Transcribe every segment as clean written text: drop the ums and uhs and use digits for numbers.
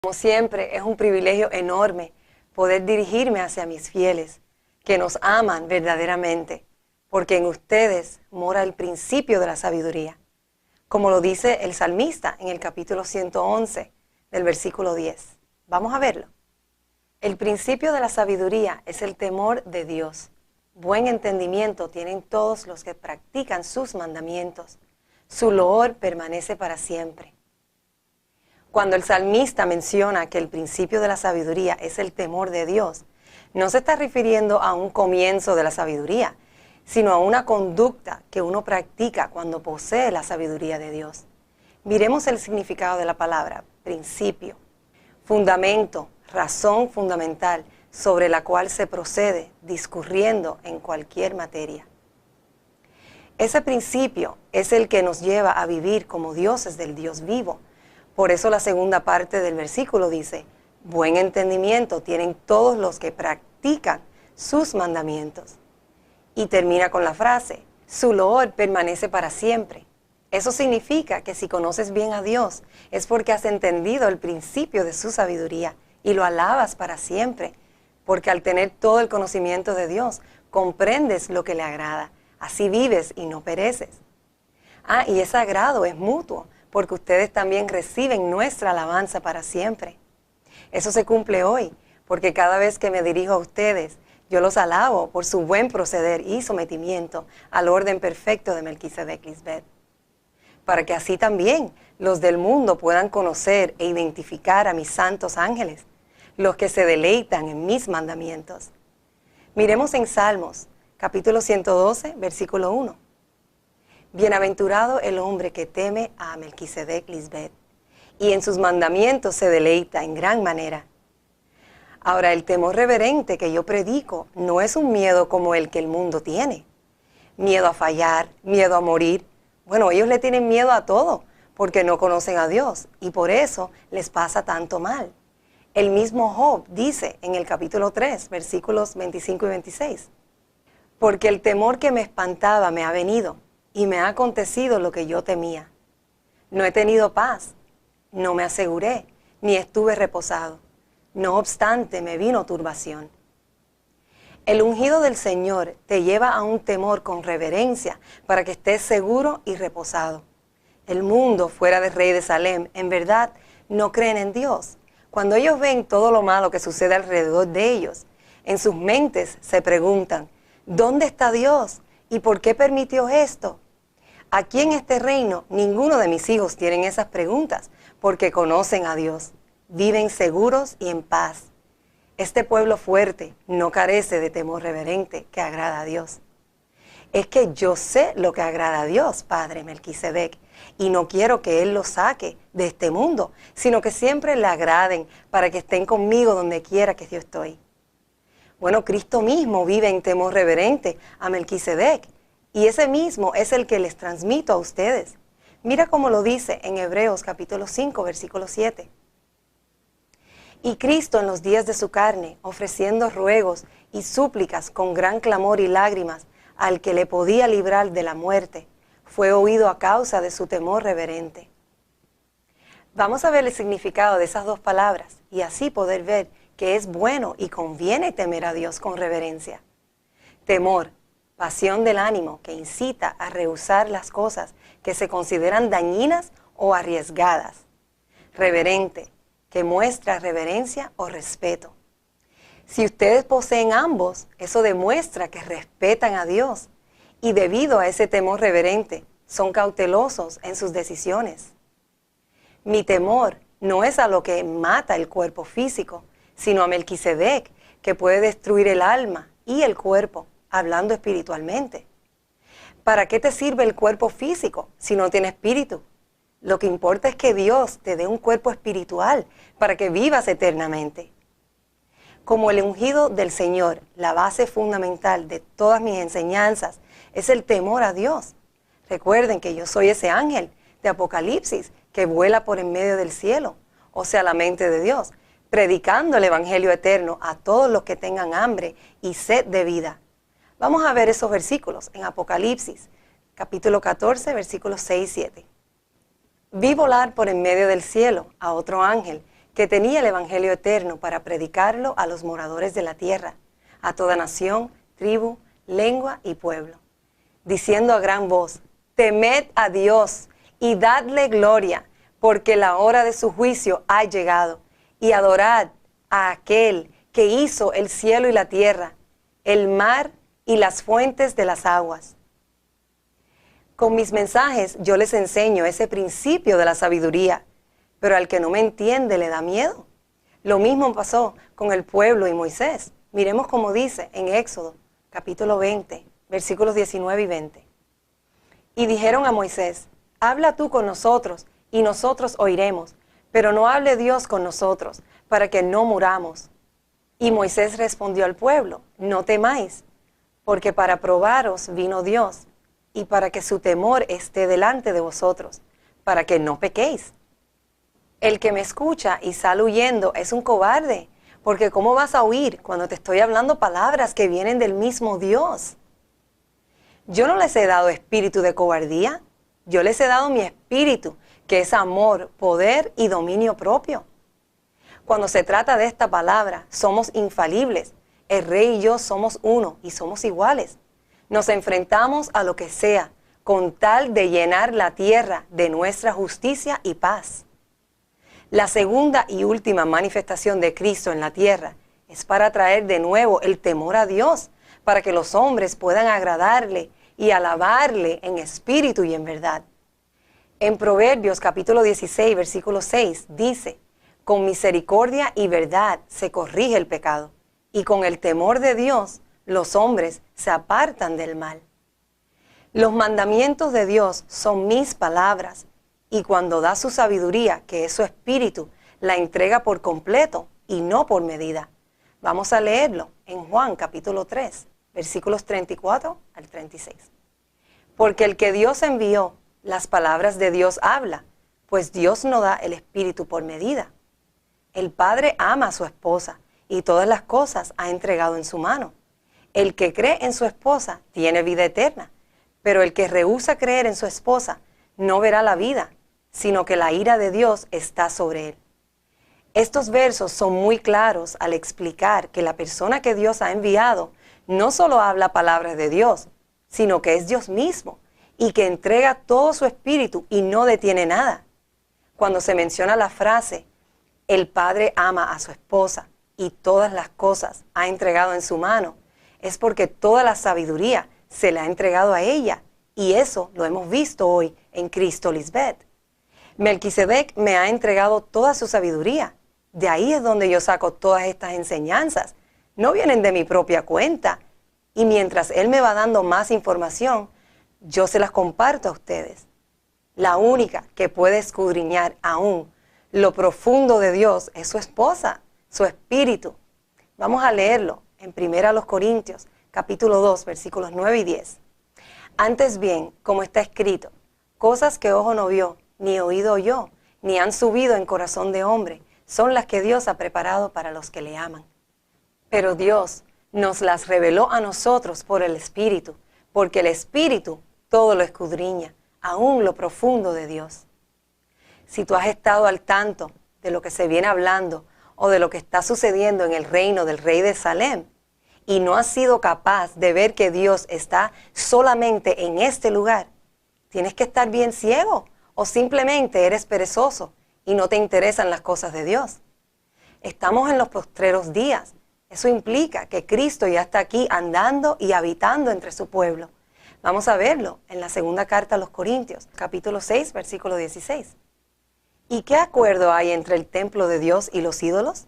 Como siempre, es un privilegio enorme poder dirigirme hacia mis fieles, que nos aman verdaderamente, porque en ustedes mora el principio de la sabiduría, como lo dice el salmista en el capítulo 111, del versículo 10. Vamos a verlo. El principio de la sabiduría es el temor de Dios. Buen entendimiento tienen todos los que practican sus mandamientos. Su loor permanece para siempre. Cuando el salmista menciona que el principio de la sabiduría es el temor de Dios, no se está refiriendo a un comienzo de la sabiduría, sino a una conducta que uno practica cuando posee la sabiduría de Dios. Miremos el significado de la palabra principio, fundamento, razón fundamental sobre la cual se procede discurriendo en cualquier materia. Ese principio es el que nos lleva a vivir como dioses del Dios vivo. Por eso la segunda parte del versículo dice, buen entendimiento tienen todos los que practican sus mandamientos. Y termina con la frase, su loor permanece para siempre. Eso significa que si conoces bien a Dios, es porque has entendido el principio de su sabiduría y lo alabas para siempre. Porque al tener todo el conocimiento de Dios, comprendes lo que le agrada. Así vives y no pereces. Y ese agrado es mutuo, porque ustedes también reciben nuestra alabanza para siempre. Eso se cumple hoy, porque cada vez que me dirijo a ustedes, yo los alabo por su buen proceder y sometimiento al orden perfecto de Melquisedec Lisbeth, para que así también los del mundo puedan conocer e identificar a mis santos ángeles, los que se deleitan en mis mandamientos. Miremos en Salmos, capítulo 112, versículo 1. Bienaventurado el hombre que teme a Melquisedec Lisbeth, y en sus mandamientos se deleita en gran manera. Ahora, el temor reverente que yo predico no es un miedo como el que el mundo tiene. Miedo a fallar, miedo a morir. Bueno, ellos le tienen miedo a todo, porque no conocen a Dios, y por eso les pasa tanto mal. El mismo Job dice en el capítulo 3, versículos 25 y 26, porque el temor que me espantaba me ha venido, y me ha acontecido lo que yo temía. No he tenido paz, no me aseguré, ni estuve reposado. No obstante, me vino turbación. El ungido del Señor te lleva a un temor con reverencia para que estés seguro y reposado. El mundo fuera del rey de Salem, en verdad, no creen en Dios. Cuando ellos ven todo lo malo que sucede alrededor de ellos, en sus mentes se preguntan, ¿dónde está Dios? ¿Y por qué permitió esto? Aquí en este reino, ninguno de mis hijos tienen esas preguntas, porque conocen a Dios, viven seguros y en paz. Este pueblo fuerte no carece de temor reverente que agrada a Dios. Es que yo sé lo que agrada a Dios, Padre Melquisedec, y no quiero que Él los saque de este mundo, sino que siempre le agraden para que estén conmigo donde quiera que yo estoy. Bueno, Cristo mismo vive en temor reverente a Melquisedec, y ese mismo es el que les transmito a ustedes. Mira cómo lo dice en Hebreos capítulo 5, versículo 7. Y Cristo en los días de su carne, ofreciendo ruegos y súplicas con gran clamor y lágrimas al que le podía librar de la muerte, fue oído a causa de su temor reverente. Vamos a ver el significado de esas dos palabras y así poder ver que es bueno y conviene temer a Dios con reverencia. Temor, pasión del ánimo que incita a rehusar las cosas que se consideran dañinas o arriesgadas. Reverente, que muestra reverencia o respeto. Si ustedes poseen ambos, eso demuestra que respetan a Dios y debido a ese temor reverente, son cautelosos en sus decisiones. Mi temor no es a lo que mata el cuerpo físico, sino a Melquisedec, que puede destruir el alma y el cuerpo, hablando espiritualmente. ¿Para qué te sirve el cuerpo físico si no tiene espíritu? Lo que importa es que Dios te dé un cuerpo espiritual para que vivas eternamente. Como el ungido del Señor, la base fundamental de todas mis enseñanzas es el temor a Dios. Recuerden que yo soy ese ángel de Apocalipsis que vuela por en medio del cielo, o sea, la mente de Dios, predicando el evangelio eterno a todos los que tengan hambre y sed de vida. Vamos a ver esos versículos en Apocalipsis, capítulo 14, versículos 6 y 7. Vi volar por en medio del cielo a otro ángel que tenía el Evangelio eterno para predicarlo a los moradores de la tierra, a toda nación, tribu, lengua y pueblo, diciendo a gran voz: temed a Dios y dadle gloria, porque la hora de su juicio ha llegado, y adorad a aquel que hizo el cielo y la tierra, el mar y las fuentes de las aguas. Con mis mensajes yo les enseño ese principio de la sabiduría, pero al que no me entiende le da miedo. Lo mismo pasó con el pueblo y Moisés. Miremos cómo dice en Éxodo, capítulo 20, versículos 19 y 20. Y dijeron a Moisés: habla tú con nosotros, y nosotros oiremos, pero no hable Dios con nosotros, para que no muramos. Y Moisés respondió al pueblo: no temáis, porque para probaros vino Dios, y para que su temor esté delante de vosotros, para que no pequéis. El que me escucha y sale huyendo es un cobarde, porque ¿cómo vas a huir cuando te estoy hablando palabras que vienen del mismo Dios? Yo no les he dado espíritu de cobardía, yo les he dado mi espíritu, que es amor, poder y dominio propio. Cuando se trata de esta palabra, somos infalibles. El Rey y yo somos uno y somos iguales. Nos enfrentamos a lo que sea, con tal de llenar la tierra de nuestra justicia y paz. La segunda y última manifestación de Cristo en la tierra es para traer de nuevo el temor a Dios, para que los hombres puedan agradarle y alabarle en espíritu y en verdad. En Proverbios capítulo 16, versículo 6 dice: con misericordia y verdad se corrige el pecado, y con el temor de Dios los hombres se apartan del mal. Los mandamientos de Dios son mis palabras, y cuando da su sabiduría, que es su espíritu, la entrega por completo y no por medida. Vamos a leerlo en Juan capítulo 3, versículos 34 al 36. Porque el que Dios envió, las palabras de Dios habla, pues Dios no da el espíritu por medida. El Padre ama a su esposa y todas las cosas ha entregado en su mano. El que cree en su esposa tiene vida eterna, pero el que rehúsa creer en su esposa no verá la vida, sino que la ira de Dios está sobre él. Estos versos son muy claros al explicar que la persona que Dios ha enviado no solo habla palabras de Dios, sino que es Dios mismo y que entrega todo su espíritu y no detiene nada. Cuando se menciona la frase: el Padre ama a su esposa y todas las cosas ha entregado en su mano, es porque toda la sabiduría se le ha entregado a ella, y eso lo hemos visto hoy en Cristo Lisbeth. Melquisedec me ha entregado toda su sabiduría. De ahí es donde yo saco todas estas enseñanzas. No vienen de mi propia cuenta. Y mientras él me va dando más información, yo se las comparto a ustedes. La única que puede escudriñar aún lo profundo de Dios es su esposa, su espíritu. Vamos a leerlo en 1 Corintios, capítulo 2, versículos 9 y 10. Antes bien, como está escrito: cosas que ojo no vio, ni oído oyó, ni han subido en corazón de hombre, son las que Dios ha preparado para los que le aman. Pero Dios nos las reveló a nosotros por el Espíritu, porque el Espíritu todo lo escudriña, aún lo profundo de Dios. Si tú has estado al tanto de lo que se viene hablando o de lo que está sucediendo en el reino del rey de Salem, y no has sido capaz de ver que Dios está solamente en este lugar, tienes que estar bien ciego, o simplemente eres perezoso y no te interesan las cosas de Dios. Estamos en los postreros días. Eso implica que Cristo ya está aquí andando y habitando entre su pueblo. Vamos a verlo en la segunda carta a los Corintios, capítulo 6, versículo 16. ¿Y qué acuerdo hay entre el templo de Dios y los ídolos?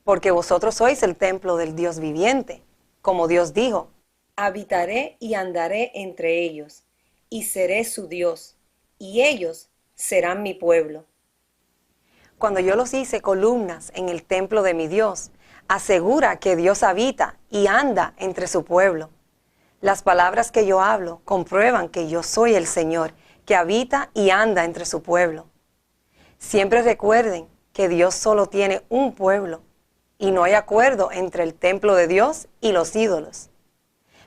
Porque vosotros sois el templo del Dios viviente. Como Dios dijo: habitaré y andaré entre ellos, y seré su Dios, y ellos serán mi pueblo. Cuando yo los hice columnas en el templo de mi Dios, asegura que Dios habita y anda entre su pueblo. Las palabras que yo hablo comprueban que yo soy el Señor, que habita y anda entre su pueblo. Siempre recuerden que Dios solo tiene un pueblo, y no hay acuerdo entre el templo de Dios y los ídolos.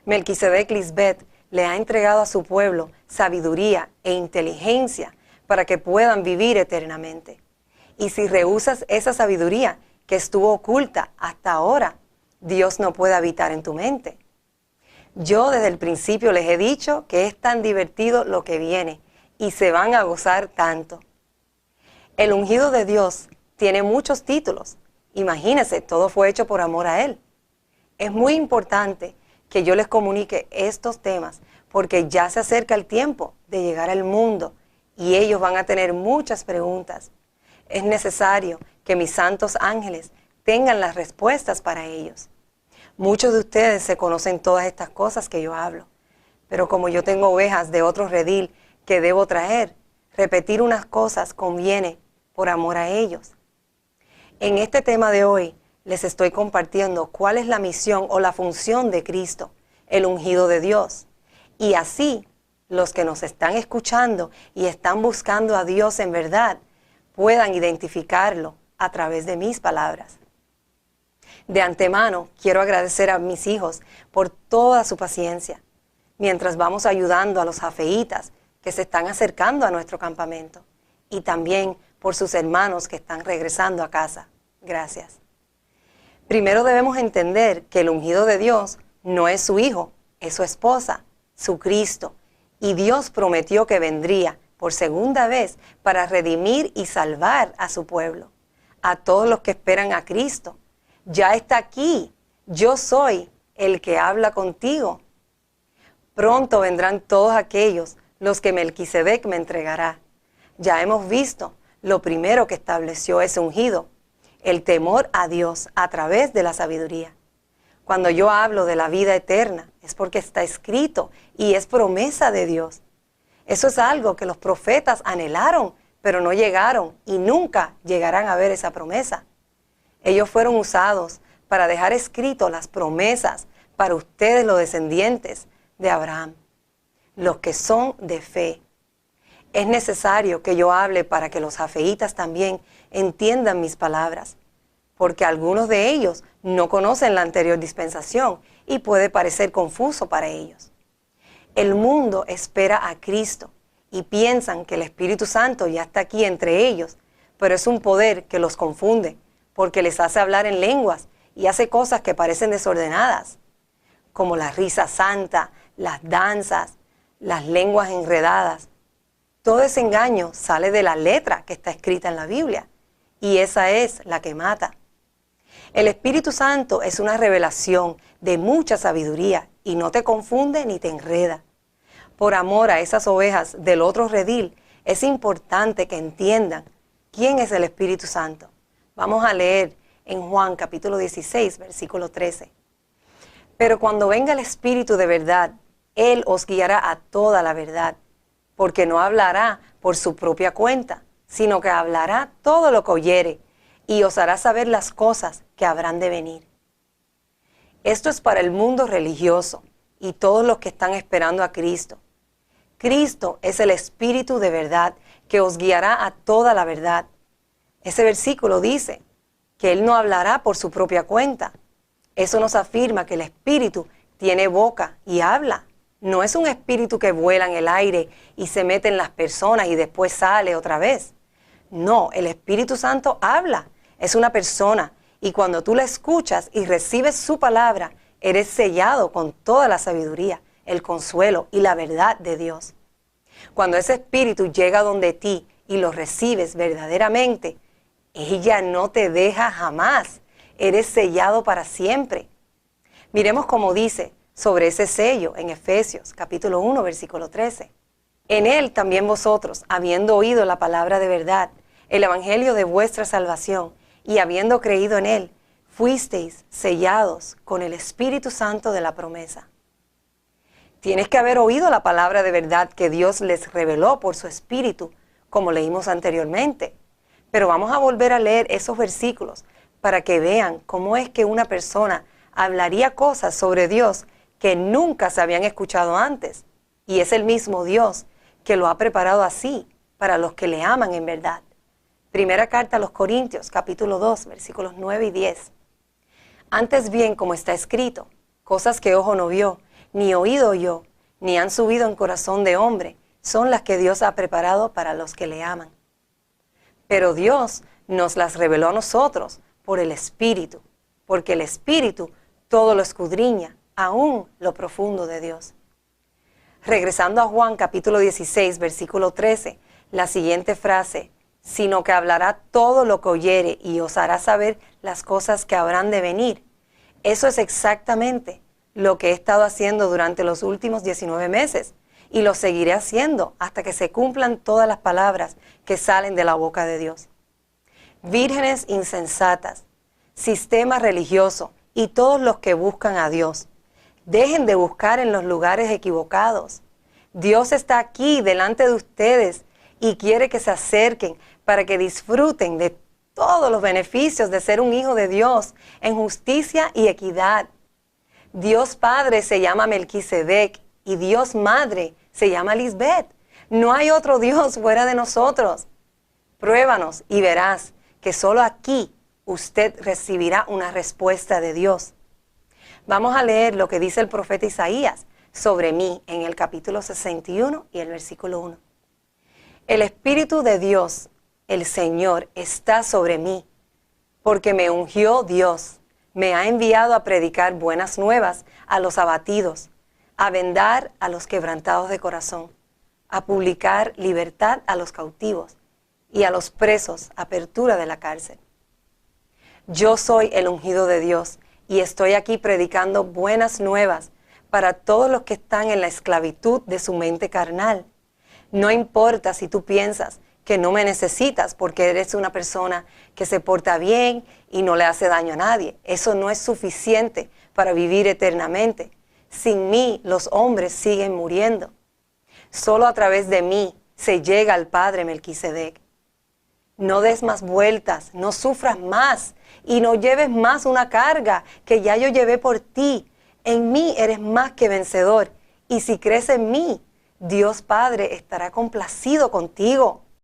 Melquisedec Lisbeth le ha entregado a su pueblo sabiduría e inteligencia para que puedan vivir eternamente. Y si rehusas esa sabiduría que estuvo oculta hasta ahora, Dios no puede habitar en tu mente. Yo desde el principio les he dicho que es tan divertido lo que viene y se van a gozar tanto. El ungido de Dios tiene muchos títulos. Imagínense, todo fue hecho por amor a Él. Es muy importante que yo les comunique estos temas porque ya se acerca el tiempo de llegar al mundo y ellos van a tener muchas preguntas. Es necesario que mis santos ángeles tengan las respuestas para ellos. Muchos de ustedes se conocen todas estas cosas que yo hablo, pero como yo tengo ovejas de otro redil que debo traer, repetir unas cosas conviene por amor a ellos. En este tema de hoy les estoy compartiendo cuál es la misión o la función de Cristo, el ungido de Dios. Y así, los que nos están escuchando y están buscando a Dios en verdad, puedan identificarlo a través de mis palabras. De antemano, quiero agradecer a mis hijos por toda su paciencia, mientras vamos ayudando a los jafeitas que se están acercando a nuestro campamento, y también por sus hermanos que están regresando a casa. Gracias. Primero debemos entender que el ungido de Dios no es su hijo, es su esposa, su Cristo, y Dios prometió que vendría por segunda vez para redimir y salvar a su pueblo, a todos los que esperan a Cristo. Ya está aquí, yo soy el que habla contigo. Pronto vendrán todos aquellos los que Melquisedec me entregará. Ya hemos visto lo primero que estableció ese ungido, el temor a Dios a través de la sabiduría. Cuando yo hablo de la vida eterna, es porque está escrito y es promesa de Dios. Eso es algo que los profetas anhelaron, pero no llegaron y nunca llegarán a ver esa promesa. Ellos fueron usados para dejar escrito las promesas para ustedes, los descendientes de Abraham, los que son de fe. Es necesario que yo hable para que los jafeitas también entiendan mis palabras, porque algunos de ellos no conocen la anterior dispensación y puede parecer confuso para ellos. El mundo espera a Cristo y piensan que el Espíritu Santo ya está aquí entre ellos, pero es un poder que los confunde, porque les hace hablar en lenguas y hace cosas que parecen desordenadas, como la risa santa, las danzas, las lenguas enredadas. Todo ese engaño sale de la letra que está escrita en la Biblia, y esa es la que mata. El Espíritu Santo es una revelación de mucha sabiduría y no te confunde ni te enreda. Por amor a esas ovejas del otro redil, es importante que entiendan quién es el Espíritu Santo. Vamos a leer en Juan capítulo 16, versículo 13. Pero cuando venga el Espíritu de verdad, Él os guiará a toda la verdad, porque no hablará por su propia cuenta, sino que hablará todo lo que oyere, y os hará saber las cosas que habrán de venir. Esto es para el mundo religioso y todos los que están esperando a Cristo. Cristo es el Espíritu de verdad que os guiará a toda la verdad. Ese versículo dice que Él no hablará por su propia cuenta. Eso nos afirma que el Espíritu tiene boca y habla. No es un espíritu que vuela en el aire y se mete en las personas y después sale otra vez. No, el Espíritu Santo habla. Es una persona y cuando tú la escuchas y recibes su palabra, eres sellado con toda la sabiduría, el consuelo y la verdad de Dios. Cuando ese espíritu llega donde ti y lo recibes verdaderamente, ella no te deja jamás. Eres sellado para siempre. Miremos cómo dice sobre ese sello en Efesios capítulo 1, versículo 13. En él también vosotros, habiendo oído la palabra de verdad, el evangelio de vuestra salvación, y habiendo creído en él, fuisteis sellados con el Espíritu Santo de la promesa. Tienes que haber oído la palabra de verdad que Dios les reveló por su Espíritu, como leímos anteriormente. Pero vamos a volver a leer esos versículos para que vean cómo es que una persona hablaría cosas sobre Dios que nunca se habían escuchado antes. Y es el mismo Dios que lo ha preparado así para los que le aman en verdad. Primera carta a los Corintios, capítulo 2, versículos 9 y 10. Antes bien, como está escrito, cosas que ojo no vio, ni oído oyó, ni han subido en corazón de hombre, son las que Dios ha preparado para los que le aman. Pero Dios nos las reveló a nosotros por el Espíritu, porque el Espíritu todo lo escudriña, aún lo profundo de Dios. Regresando a Juan capítulo 16, versículo 13, la siguiente frase, sino que hablará todo lo que oyere y os hará saber las cosas que habrán de venir. Eso es exactamente lo que he estado haciendo durante los últimos 19 meses y lo seguiré haciendo hasta que se cumplan todas las palabras que salen de la boca de Dios. Vírgenes insensatas, sistema religioso y todos los que buscan a Dios, dejen de buscar en los lugares equivocados. Dios está aquí delante de ustedes y quiere que se acerquen para que disfruten de todos los beneficios de ser un hijo de Dios en justicia y equidad. Dios Padre se llama Melquisedec y Dios Madre se llama Lisbeth. No hay otro Dios fuera de nosotros. Pruébanos y verás que solo aquí usted recibirá una respuesta de Dios. Vamos a leer lo que dice el profeta Isaías sobre mí en el capítulo 61 y el versículo 1. El Espíritu de Dios, el Señor, está sobre mí, porque me ungió Dios, me ha enviado a predicar buenas nuevas a los abatidos, a vendar a los quebrantados de corazón, a publicar libertad a los cautivos y a los presos apertura de la cárcel. Yo soy el ungido de Dios y estoy aquí predicando buenas nuevas para todos los que están en la esclavitud de su mente carnal. No importa si tú piensas que no me necesitas porque eres una persona que se porta bien y no le hace daño a nadie. Eso no es suficiente para vivir eternamente. Sin mí los hombres siguen muriendo. Solo a través de mí se llega al Padre Melquisedec. No des más vueltas, no sufras más y no lleves más una carga que ya yo llevé por ti. En mí eres más que vencedor y si crees en mí, Dios Padre estará complacido contigo.